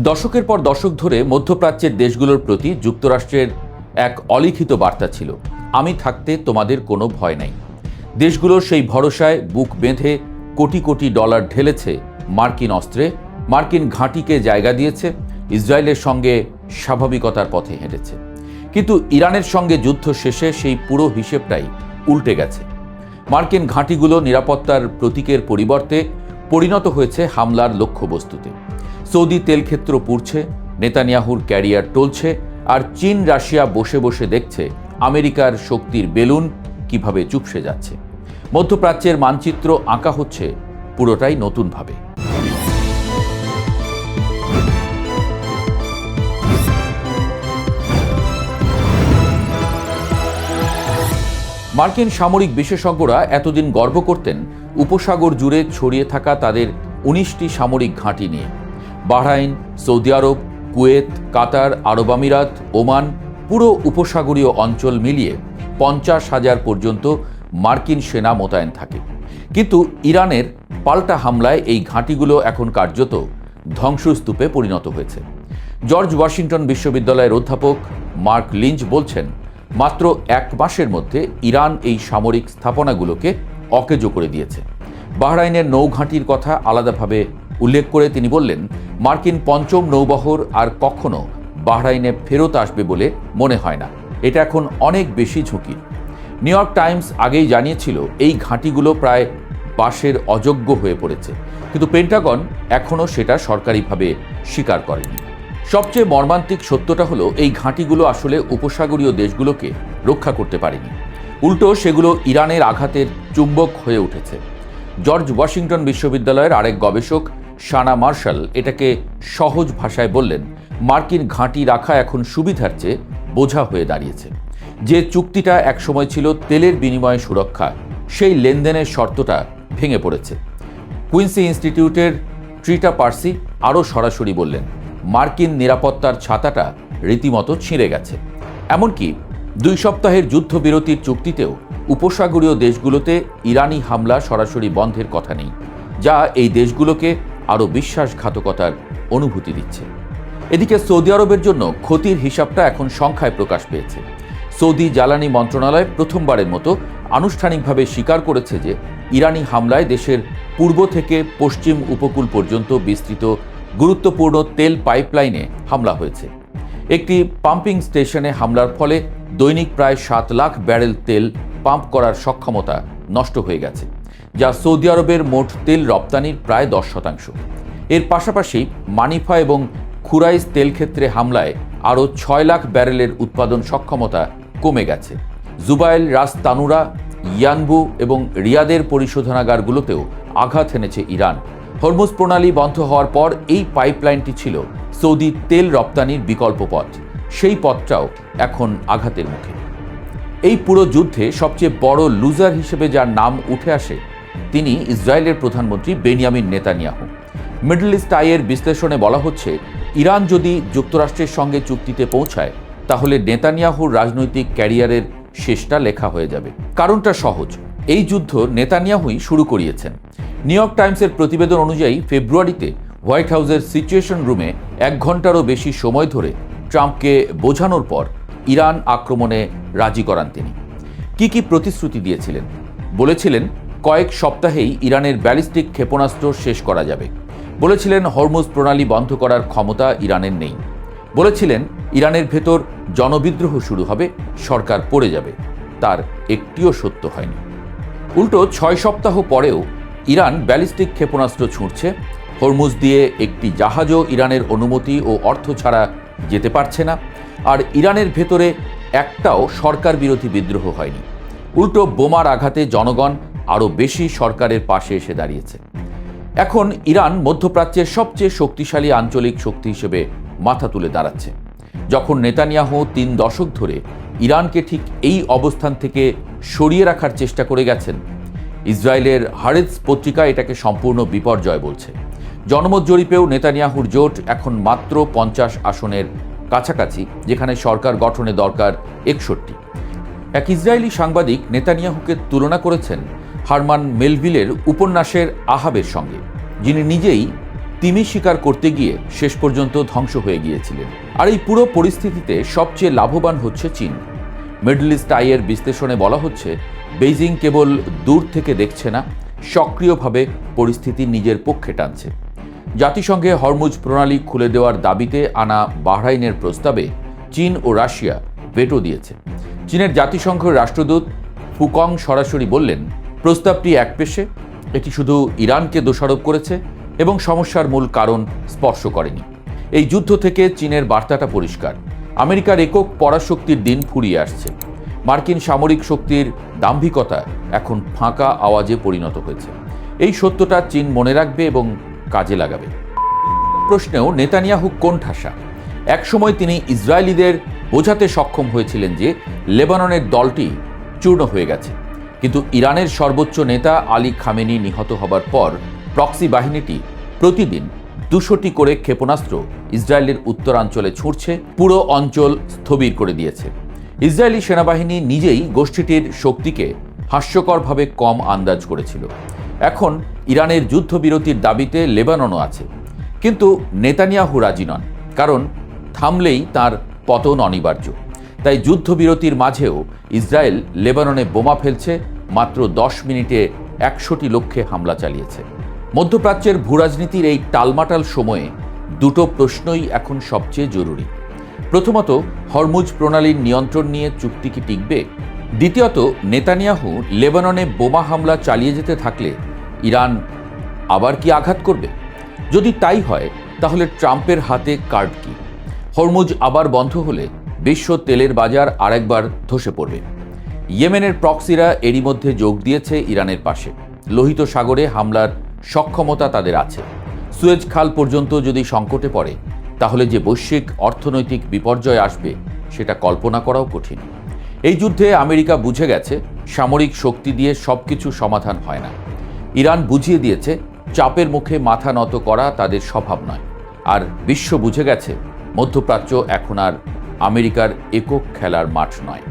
দশকের পর দশক ধরে মধ্যপ্রাচ্যের দেশগুলোর প্রতি যুক্তরাষ্ট্রের এক অলিখিত বার্তা ছিল, আমি থাকতে তোমাদের কোনো ভয় নাই। দেশগুলোর সেই ভরসায় বুক বেঁধে কোটি কোটি ডলার ঢেলেছে মার্কিন অস্ত্রে, মার্কিন ঘাঁটিকে জায়গা দিয়েছে, ইসরায়েলের সঙ্গে স্বাভাবিকতার পথে হেঁটেছে। কিন্তু ইরানের সঙ্গে যুদ্ধ শেষে সেই পুরো হিসেবটাই উল্টে গেছে। মার্কিন ঘাঁটিগুলো নিরাপত্তার প্রতীকের পরিবর্তে পরিণত হয়েছে হামলার লক্ষ্যবস্তুতে। সৌদি তেলক্ষেত্র পুড়ছে, নেতানিয়াহুর ক্যারিয়ার টলছে, আর চীন রাশিয়া বসে বসে দেখছে আমেরিকার শক্তির বেলুন কিভাবে চুপসে যাচ্ছে। মধ্যপ্রাচ্যের মানচিত্র আঁকা হচ্ছে পুরোটাই নতুনভাবে। মার্কিন সামরিক বিশেষজ্ঞরা এতদিন গর্ব করতেন উপসাগর জুড়ে ছড়িয়ে থাকা তাদের 19টি সামরিক ঘাঁটি নিয়ে। বাহরাইন, সৌদি আরব, কুয়েত, কাতার, আরব আমিরাত, ওমান, পুরো উপসাগরীয় অঞ্চল মিলিয়ে 50,000 পর্যন্ত মার্কিন সেনা মোতায়েন থাকে। কিন্তু ইরানের পাল্টা হামলায় এই ঘাঁটিগুলো এখন কার্যত ধ্বংসস্তূপে পরিণত হয়েছে। জর্জ ওয়াশিংটন বিশ্ববিদ্যালয়ের অধ্যাপক মার্ক লিঞ্চ বলছেন, মাত্র 1 মাসের মধ্যে ইরান এই সামরিক স্থাপনাগুলোকে অকেজো করে দিয়েছে। বাহরাইনের নৌঘাঁটির কথা আলাদাভাবে উল্লেখ করে তিনি বললেন, মার্কিন 5ম নৌবহর আর কখনো বাহরাইনে ফেরত আসবে বলে মনে হয় না। এটা এখন অনেক বেশি ঝুঁকির। নিউ ইয়র্ক টাইমস আগেই জানিয়েছিল এই ঘাঁটিগুলো প্রায় বাসের অযোগ্য হয়ে পড়েছে, কিন্তু পেন্টাগন এখনও সেটা সরকারিভাবে স্বীকার করেনি। সবচেয়ে মর্মান্তিক সত্যটা হলো এই ঘাঁটিগুলো আসলে উপসাগরীয় দেশগুলোকে রক্ষা করতে পারেনি, উল্টো সেগুলো ইরানের আঘাতের চুম্বক হয়ে উঠেছে। জর্জ ওয়াশিংটন বিশ্ববিদ্যালয়ের আরেক গবেষক শানা মার্শাল এটাকে সহজ ভাষায় বললেন, মার্কিন ঘাঁটি রাখা এখন সুবিধার চেয়ে বোঝা হয়ে দাঁড়িয়েছে। যে চুক্তিটা একসময় ছিল তেলের বিনিময়ে সুরক্ষা, সেই লেনদেনের শর্তটা ভেঙে পড়েছে। কুইন্সি ইনস্টিটিউটের ট্রিটা পার্সি আরও সরাসরি বললেন, মার্কিন নিরাপত্তার ছাতাটা রীতিমতো ছিঁড়ে গেছে। এমনকি 2 সপ্তাহের যুদ্ধবিরতির চুক্তিতেও উপসাগরীয় দেশগুলোতে ইরানি হামলা সরাসরি বন্ধের কথা নেই, যা এই দেশগুলোকে আরও বিশ্বাসঘাতকতার অনুভূতি দিচ্ছে। এদিকে সৌদি আরবের জন্য ক্ষতির হিসাবটা এখন সংখ্যায় প্রকাশ পেয়েছে। সৌদি জ্বালানি মন্ত্রণালয় প্রথমবারের মতো আনুষ্ঠানিকভাবে স্বীকার করেছে যে ইরানি হামলায় দেশের পূর্ব থেকে পশ্চিম উপকূল পর্যন্ত বিস্তৃত গুরুত্বপূর্ণ তেল পাইপলাইনে হামলা হয়েছে। একটি পাম্পিং স্টেশনে হামলার ফলে দৈনিক প্রায় 7 লাখ ব্যারেল তেল পাম্প করার সক্ষমতা নষ্ট হয়ে গেছে, যা সৌদি আরবের মোট তেল রপ্তানির প্রায় 10%। এর পাশাপাশি মানিফা এবং খুরাইস তেল ক্ষেত্রে হামলায় আরও 6 লাখ ব্যারেলের উৎপাদন সক্ষমতা কমে গেছে। জুবাইল, রাস তানুরা, ইয়ানবু এবং রিয়াদের পরিশোধনাগারগুলোতেও আঘাত এনেছে ইরান। হরমুজ প্রণালী বন্ধ হওয়ার পর এই পাইপলাইনটি ছিল সৌদি তেল রপ্তানির বিকল্প পথ, সেই পথটাও এখন আঘাতের মুখে। এই পুরো যুদ্ধে সবচেয়ে বড় লুজার হিসেবে যার নাম উঠে আসে, তিনি ইসরায়েলের প্রধানমন্ত্রী বেনিয়ামিন নেতানিয়াহু। মিডল ইস্ট আইয়ের বিশ্লেষণে বলা হচ্ছে, ইরান যদি যুক্তরাষ্ট্রের সঙ্গে চুক্তিতে পৌঁছায়, তাহলে নেতানিয়াহুর রাজনৈতিক ক্যারিয়ারের শেষটা লেখা হয়ে যাবে। কারণটা সহজ, এই যুদ্ধ নেতানিয়াহুই শুরু করিয়েছেন। নিউ ইয়র্ক টাইমসের প্রতিবেদন অনুযায়ী ফেব্রুয়ারিতে হোয়াইট হাউসের সিচুয়েশন রুমে 1 ঘন্টারও বেশি সময় ধরে ট্রাম্পকে বোঝানোর পর ইরান আক্রমণে রাজি করান তিনি। কি প্রতিশ্রুতি দিয়েছিলেন? বলেছিলেন কয়েক সপ্তাহেই ইরানের ব্যালিস্টিক ক্ষেপণাস্ত্র শেষ করা যাবে। বলেছিলেন হরমুজ প্রণালী বন্ধ করার ক্ষমতা ইরানের নেই। বলেছিলেন ইরানের ভেতর জনবিদ্রোহ শুরু হবে, সরকার পড়ে যাবে। তার একটিও সত্য হয়নি। উল্টো 6 সপ্তাহ পরেও ইরান ব্যালিস্টিক ক্ষেপণাস্ত্র ছুঁড়ছে। হরমুজ দিয়ে একটি জাহাজও ইরানের অনুমতি ও অর্থ ছাড়া যেতে পারছে না। আর ইরানের ভেতরে একটাও সরকার বিরোধী বিদ্রোহ হয়নি। উল্টো বোমার আঘাতে জনগণ আরও বেশি সরকারের পাশে এসে দাঁড়িয়েছে। এখন ইরান মধ্যপ্রাচ্যের সবচেয়ে শক্তিশালী আঞ্চলিক শক্তি হিসেবে মাথা তুলে দাঁড়াচ্ছে। যখন নেতানিয়াহু 3 দশক ধরে ইরানকে ঠিক এই অবস্থান থেকে সরিয়ে রাখার চেষ্টা করে গেছেন, ইসরায়েলের হারেটস পত্রিকা এটাকে সম্পূর্ণ বিপর্যয় বলছে। জনমত জরিপেও নেতানিয়াহুর জোট এখন মাত্র 50 আসনের কাছাকাছি, যেখানে সরকার গঠনে দরকার 61। এক ইসরায়েলি সাংবাদিক নেতানিয়াহুকে তুলনা করেছেন হারমান মেলভিলের উপন্যাসের আহাবের সঙ্গে, যিনি নিজেই তিমি শিকার করতে গিয়ে শেষ পর্যন্ত ধ্বংস হয়ে গিয়েছিলেন। আর এই পুরো পরিস্থিতিতে সবচেয়ে লাভবান হচ্ছে চীন। মিডল ইস্ট আইয়ের বিশ্লেষণে বলা হচ্ছে, বেইজিং কেবল দূর থেকে দেখছে না, সক্রিয়ভাবে পরিস্থিতি নিজের পক্ষে টানছে। জাতিসংঘে হরমুজ প্রণালী খুলে দেওয়ার দাবিতে আনা বাহরাইনের প্রস্তাবে চীন ও রাশিয়া ভেটো দিয়েছে। চীনের জাতিসংঘ রাষ্ট্রদূত ফুকং সরাসরি বললেন, প্রস্তাবটি একপেশে, এটি শুধু ইরানকে দোষারোপ করেছে এবং সমস্যার মূল কারণ স্পর্শ করেনি। এই যুদ্ধ থেকে চীনের বার্তাটা পরিষ্কার, আমেরিকার একক পরাশক্তির দিন ফুরিয়ে আসছে। মার্কিন সামরিক শক্তির দাম্ভিকতা এখন ফাঁকা আওয়াজে পরিণত হয়েছে। এই সত্যটা চীন মনে রাখবে এবং কাজে লাগাবে। প্রশ্নেও নেতানিয়াহু কোণঠাসা। একসময় তিনি ইসরায়েলিদের বোঝাতে সক্ষম হয়েছিলেন যে লেবাননের দলটি চূর্ণ হয়ে গেছে, কিন্তু ইরানের সর্বোচ্চ নেতা আলী খামেনি নিহত হবার পর প্রক্সি বাহিনীটি প্রতিদিন 200টি করে ক্ষেপণাস্ত্র ইসরায়েলের উত্তরাঞ্চলে ছুঁড়ছে, পুরো অঞ্চল স্থবির করে দিয়েছে। ইসরায়েলি সেনাবাহিনী নিজেই গোষ্ঠীটির শক্তিকে হাস্যকরভাবে কম আন্দাজ করেছিল। এখন ইরানের যুদ্ধবিরতির দাবিতে লেবাননও আছে, কিন্তু নেতানিয়াহু রাজি নন, কারণ থামলেই তার পতন অনিবার্য। তাই যুদ্ধবিরতির মাঝেও ইসরায়েল লেবাননে বোমা ফেলছে, মাত্র 10 মিনিটে 100টি লক্ষ্যে হামলা চালিয়েছে। মধ্যপ্রাচ্যের ভূরাজনীতির এই টালমাটাল সময়ে দুটো প্রশ্নই এখন সবচেয়ে জরুরি। প্রথমত, হরমুজ প্রণালীর নিয়ন্ত্রণ নিয়ে চুক্তি কি টিকবে? দ্বিতীয়ত, নেতানিয়াহু লেবাননে বোমা হামলা চালিয়ে যেতে থাকলে ইরান আবার কি আঘাত করবে? যদি তাই হয়, তাহলে ট্রাম্পের হাতে কার্ড কি? হরমুজ আবার বন্ধ হলে বিশ্ব তেলের বাজার আরেকবার ধসে পড়বে। ইয়েমেনের প্রক্সিরা এরই মধ্যে যোগ দিয়েছে ইরানের পাশে। লোহিত সাগরে হামলার সক্ষমতা তাদের আছে। সুয়েজ খাল পর্যন্ত যদি সংকটে পড়ে, তাহলে যে বৈশ্বিক অর্থনৈতিক বিপর্যয় আসবে সেটা কল্পনা করাও কঠিন। এই যুদ্ধে আমেরিকা বুঝে গেছে সামরিক শক্তি দিয়ে সবকিছু সমাধান হয় না। ইরান বুঝিয়ে দিয়েছে চাপের মুখে মাথা নত করা তাদের স্বভাব নয়। আর বিশ্ব বুঝে গেছে মধ্যপ্রাচ্য এখন আর আমেরিকার একক খেলার মাঠ নয়।